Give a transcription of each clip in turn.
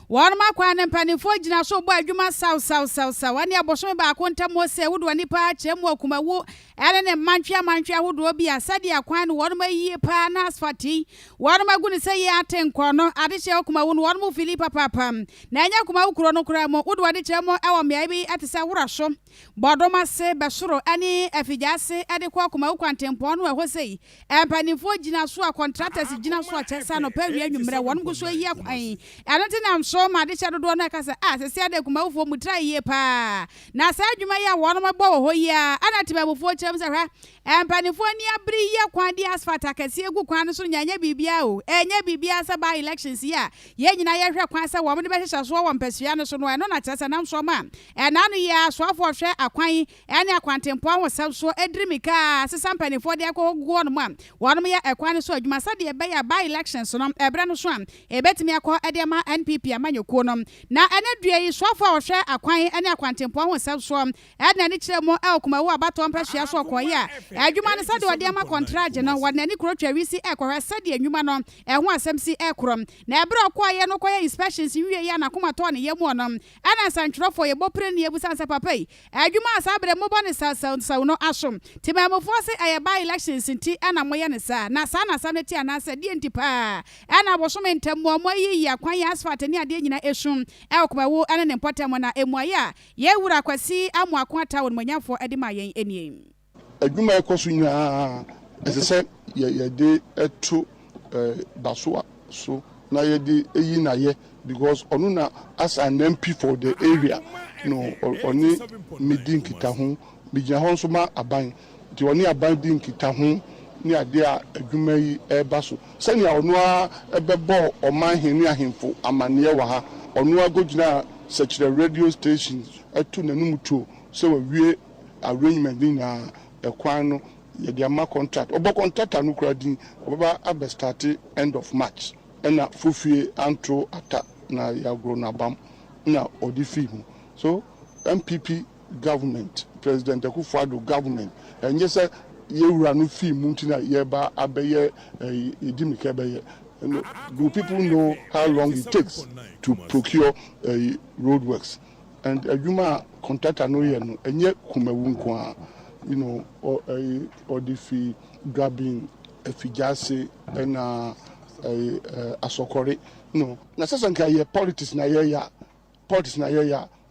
One ma kwa ne mpanimfo gina so bo adwuma saw wani abosom ba akonta mo se wodo nipa chemu Kumawu ene ne mantwe ahodo bi asade akwan no won ma yie pa na asfati won ma gunu se ye atenko no ade che Kumawu no won mu Filipa papa na enya Kumawu kuro no kura mo wodo ade chemu ewo mea bi atese woraso bodoma se besoro ani afijase ade kwa Kumawu kwantempo no eho sei mpanimfo gina so a contractors gina so a chesa no pa wi anwumre won gu so yie kwan ade na so ma de che dodo na kasa sese ade Kumawu fo mutra yie pa na sa adwuma ya won ma bo ho yia ana tibamfo chem se hwa mpanimfo ni abri yie kwan di asphalt akase egu kwan so nyanya bibia o enya bibia sa ba elections ya ye nyina ye hwe kwan sa wo mo de be hyehyɛ so wo mpasua no so no eno na chesa nam so ma na no ya so afo hwe akwan ene akwantempo ahosem so edrimika sesa mpanimfo de akɔgo no ma won ya ekwan so adwuma sa de be ya ba elections no ebra no so am ebetimi akɔ ede ma NPP amanyoko no na ene dua yi so afo hwe akwan ene akwantempo ahosem so ene ni kyerɛ mo Kumawu abato mpasua so kɔye a adwuma no sa de ode ama contract no wona ni kuro twawisi ekɔhwe sa de anwuma no ɛho asɛm si ekrom na ebra kɔye no kɔye inspections wie ya na Akoma to ne yemu no ana santwerofo ye bopre ne yebusa nsa papa yi adwuma asabre mo bɔ ne saw no asom tibamofo se ayaba elections nti ana moye ne sa na sa na sa ne ti ana sa die nti pa ana bosom ntammo mo yi akwan ya asphalt ne ade nyina esum Kumawu ana ne potem na emuaye a ye wura kwasi amu akwata won manyafo ade ma yen eniem adwuma ekoso nya ese ye de eto basoa so na ye de eyi na ye because onu na as an MP for the area no oni meeting kita ho bigina ho so ma aban ti oni aban din kita ho ni ade a adwuma yi eba so sani a onu a ebebo oman henu ahemfo amane wa ha onu agogina search radio stations etu nanum tuo so we arrangement din na ekwan no ye de ama contract obo contractor no kura din oba abestart end of March na fufie antro ata na ya grow na bam na odi mu so MPP government President Akufo-Addo government enye se ye wura no fi mu ntina ye ba abeye edimika beye. Do people know how long it takes to procure roadworks? And adwuma contractor no ye no enye Kumawu nko or the fee grabbing efijase na asokore no na sasa nka ye politics na ye ya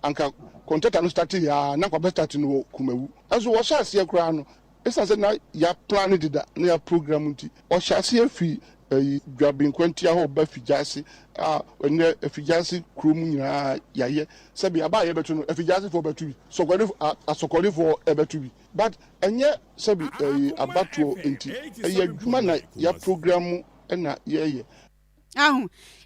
anka contractor no start ya na kwa start no Kumawu aso wo sha ase kura no esa se na ya plan dida na ya program nti o sha ase afi grabbing kwantia ho ba fijase ene efijase krom nyina yaye sabi aba ye betu no efijase for betu sokore asokore for ebetu bi but enye sabi abatuo enti eye adwuma na ya program na ye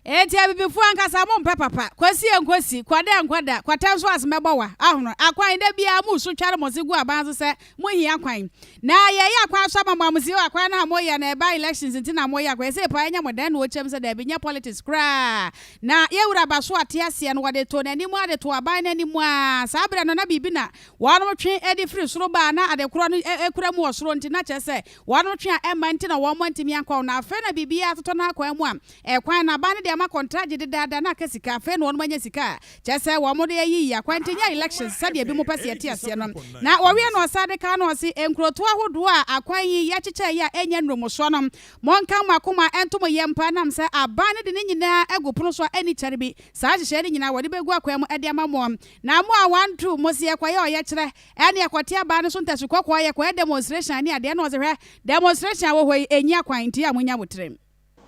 eti abibifu ankasa mo mpe papa kwasi enkosi kwada nkwada kwata so asmebo wa ahono akwan da bia mu so tware mo sigu abanzo se mo hia kwan na ye ya kwan so mamamsi akwan na mo ye na eba elections nti na mo ye akwan se pa nya mo dan no chem se da binya politics kra na ye wura baso atiase no wade to nani mu ade to aban nani mu a sabre no na bibi na wano twe edi free soro ba na ade kro no ekura mu osoro nti na chese wano twe ema nti na wo mo ntimi akwa na afa na bibi atoto na akwan mu a ekwan na ban de ama contract de dada na kasika afa no manya sika chese wo mo de yi akwantenya elections sade bi mo pase atiase no na wo we no sade ka no se enkroto ahodo a akwan yi ya cheche ya enya nromoso no monka makoma entomo yempa nam se aban de nyina agopono so ani kyare bi saa hyehyɛ de nyina wode begu akwan mu ade ama mo na mo a 1 2 mo se ekwaye o ye kyerɛ ene akwate aban so ntasu kokɔ ye kwa demonstration ani ade na o se hwɛ demonstration wo hɔ enyi akwan nti a monya botrem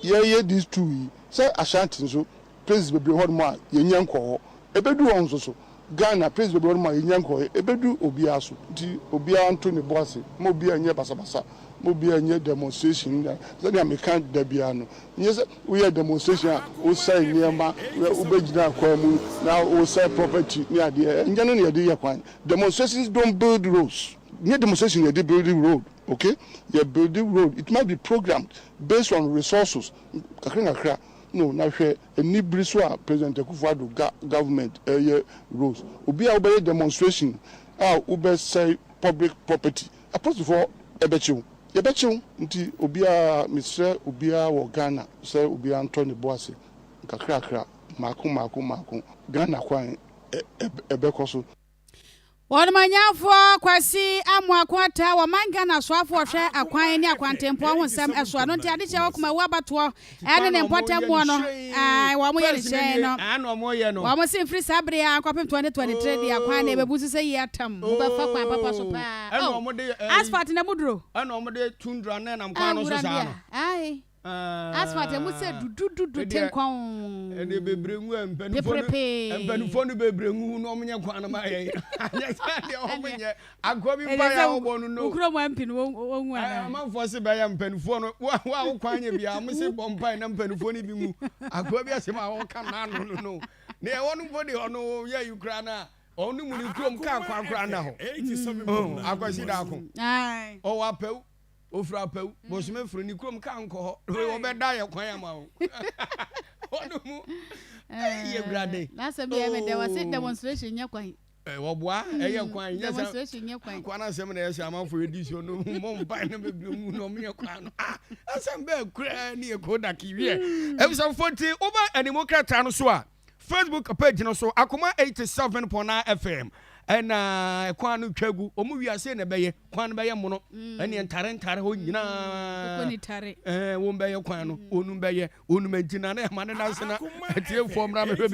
ye these two say Ashanti so president be hod mo ye nyanko ebedu on so Ghana president be hod mo ye nyanko ebedu obia so nti obia Anthony Boase mo obia nye basabasa mo obia nye demonstration say the American da bia no yes we are demonstration o say nyema we begina kwa mu na o say property ni ade nyano ne ade ye kwan demonstrations don't build roads near demonstration they building road okay you're building road it might be programmed based on resources kakra no na hwe eni briso a President Akufo-Addo government roads obi a obey demonstration ube say public property opposed for ebechiw nti obi a Mr. obi a wo Ghana say obi a Anthony Boase kakra mako Ghana kwan ebekọ so Wonmanyafo kwasi amwakwata wa manga na swafo hwe akwan ni akwantempo ho nsem eso no nti ade che Kumawu abato ene ne mpotempo no wa mo ye ne chen no ano mo ye no wa mo sin free sabre ya kwapem 2023 di akwan na ebebusu se yi atam mo ba fa kwan papa so pa ano mo de asphalt na mudro ano mo de tundra na nam kwan no so sa no ai asphalt mu se dududu tenkwan ene bebrengu empanufo no bebrengu no omnye kwan na ma ye anya sa de omnye agobi pa ya obo no ukro mo ampi no wonwu ana amanfo se ba ya mpanufo no wa wo kwanye bia mo se bompai na mpanufo ni bi mu agobi asem a wo ka na no ne e wonu bo de ono ya ukra na onu mu ni krom ka akwa na ho 87 akwasi da ko ai o wa pew ofra pew bosume fru ni krom ka nko ho wo be da ye kwan ama wo onu mu ye brade na se bi e me de was demonstration nya kwan wo boa ye kwan nya demonstration nya kwan kwan na se me na ye se amanfo edition no mo mpa na bebremu no me kwan no asem be kura ni e koda kiwie episode 40 over animokrata no so a Facebook page no so Akoma 87.9 FM and kwanu twagu omu wiase na beye kwanu beye mono ene ntare ho nyina koni tare wo beye kwanu onu beye onu mantina na ma na se na tie fo mra me hwe bi na